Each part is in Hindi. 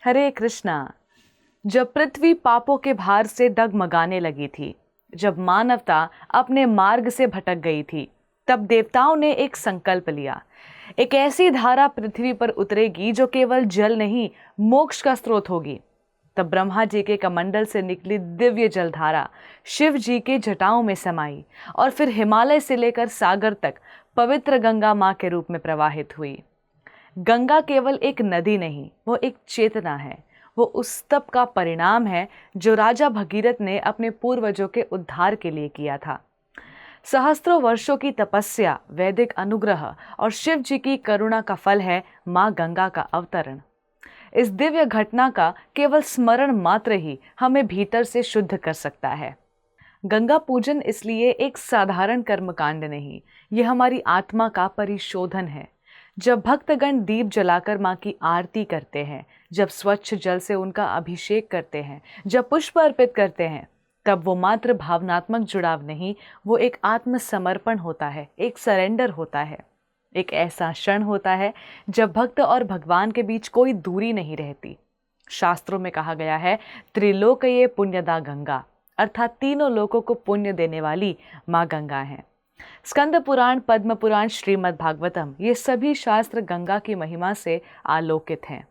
हरे कृष्णा। जब पृथ्वी पापों के भार से डगमगाने लगी थी, जब मानवता अपने मार्ग से भटक गई थी, तब देवताओं ने एक संकल्प लिया। एक ऐसी धारा पृथ्वी पर उतरेगी जो केवल जल नहीं, मोक्ष का स्रोत होगी। तब ब्रह्मा जी के कमंडल से निकली दिव्य जलधारा शिव जी के जटाओं में समाई और फिर हिमालय से लेकर सागर तक पवित्र गंगा मां के रूप में प्रवाहित हुई। गंगा केवल एक नदी नहीं, वो एक चेतना है। वो उस तप का परिणाम है जो राजा भगीरथ ने अपने पूर्वजों के उद्धार के लिए किया था। सहस्त्रों वर्षों की तपस्या, वैदिक अनुग्रह और शिव जी की करुणा का फल है मां गंगा का अवतरण। इस दिव्य घटना का केवल स्मरण मात्र ही हमें भीतर से शुद्ध कर सकता है। गंगा पूजन इसलिए एक साधारण कर्मकांड नहीं, यह हमारी आत्मा का परिशोधन है। जब भक्तगण दीप जलाकर मां की आरती करते हैं, जब स्वच्छ जल से उनका अभिषेक करते हैं, जब पुष्प अर्पित करते हैं, तब वो मात्र भावनात्मक जुड़ाव नहीं, वो एक आत्मसमर्पण होता है, एक सरेंडर होता है। एक ऐसा क्षण होता है जब भक्त और भगवान के बीच कोई दूरी नहीं रहती। शास्त्रों में कहा गया है, त्रिलोकये पुण्यदा गंगा, अर्थात तीनों लोकों को पुण्य देने वाली माँ गंगा है। स्कंद पुराण, पद्म पुराण, श्रीमद् भागवतम, ये सभी शास्त्र गंगा की महिमा से आलोकित हैं।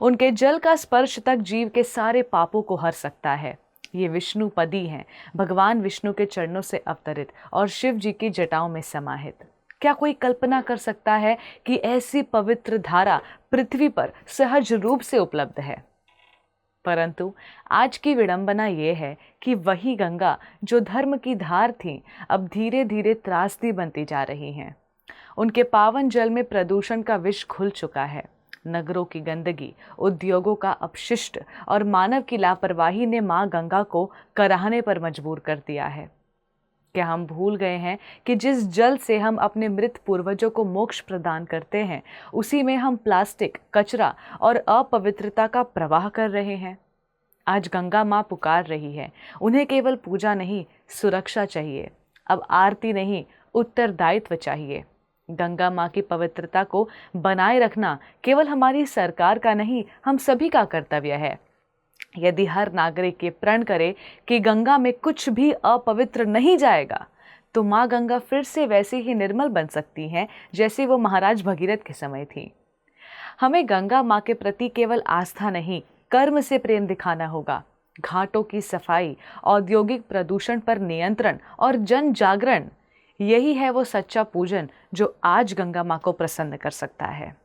उनके जल का स्पर्श तक जीव के सारे पापों को हर सकता है। ये विष्णु पदी हैं, भगवान विष्णु के चरणों से अवतरित और शिव जी की जटाओं में समाहित। क्या कोई कल्पना कर सकता है कि ऐसी पवित्र धारा पृथ्वी पर सहज रूप से उपलब्ध है? परंतु आज की विडंबना ये है कि वही गंगा जो धर्म की धार थी, अब धीरे धीरे त्रासदी बनती जा रही हैं। उनके पावन जल में प्रदूषण का विष घुल चुका है। नगरों की गंदगी, उद्योगों का अपशिष्ट और मानव की लापरवाही ने मां गंगा को कराहने पर मजबूर कर दिया है। क्या हम भूल गए हैं कि जिस जल से हम अपने मृत पूर्वजों को मोक्ष प्रदान करते हैं, उसी में हम प्लास्टिक, कचरा और अपवित्रता का प्रवाह कर रहे हैं? आज गंगा माँ पुकार रही है। उन्हें केवल पूजा नहीं, सुरक्षा चाहिए। अब आरती नहीं, उत्तरदायित्व चाहिए। गंगा माँ की पवित्रता को बनाए रखना केवल हमारी सरकार का नहीं, हम सभी का कर्तव्य है। यदि हर नागरिक ये प्रण करे कि गंगा में कुछ भी अपवित्र नहीं जाएगा, तो माँ गंगा फिर से वैसी ही निर्मल बन सकती हैं जैसी वो महाराज भगीरथ के समय थी। हमें गंगा माँ के प्रति केवल आस्था नहीं, कर्म से प्रेम दिखाना होगा। घाटों की सफाई, औद्योगिक प्रदूषण पर नियंत्रण और जन जागरण, यही है वो सच्चा पूजन जो आज गंगा माँ को प्रसन्न कर सकता है।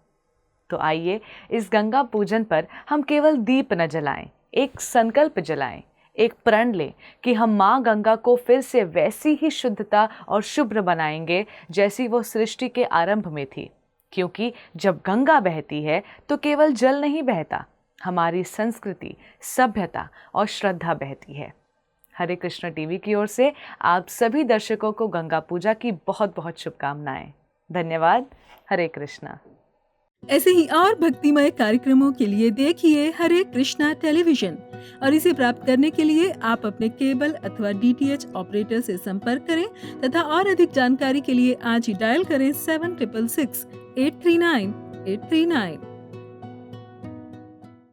तो आइए इस गंगा पूजन पर हम केवल दीप न जलाएं, एक संकल्प जलाएं, एक प्रण लें कि हम माँ गंगा को फिर से वैसी ही शुद्धता और शुभ्र बनाएंगे जैसी वो सृष्टि के आरंभ में थी। क्योंकि जब गंगा बहती है तो केवल जल नहीं बहता, हमारी संस्कृति, सभ्यता और श्रद्धा बहती है। हरे कृष्ण टीवी की ओर से आप सभी दर्शकों को गंगा पूजा की बहुत बहुत शुभकामनाएं। धन्यवाद। हरे कृष्णा। ऐसे ही और भक्तिमय कार्यक्रमों के लिए देखिए हरे कृष्णा टेलीविजन और इसे प्राप्त करने के लिए आप अपने केबल अथवा DTH ऑपरेटर से संपर्क करें तथा और अधिक जानकारी के लिए आज ही डायल करें 7666 839 839।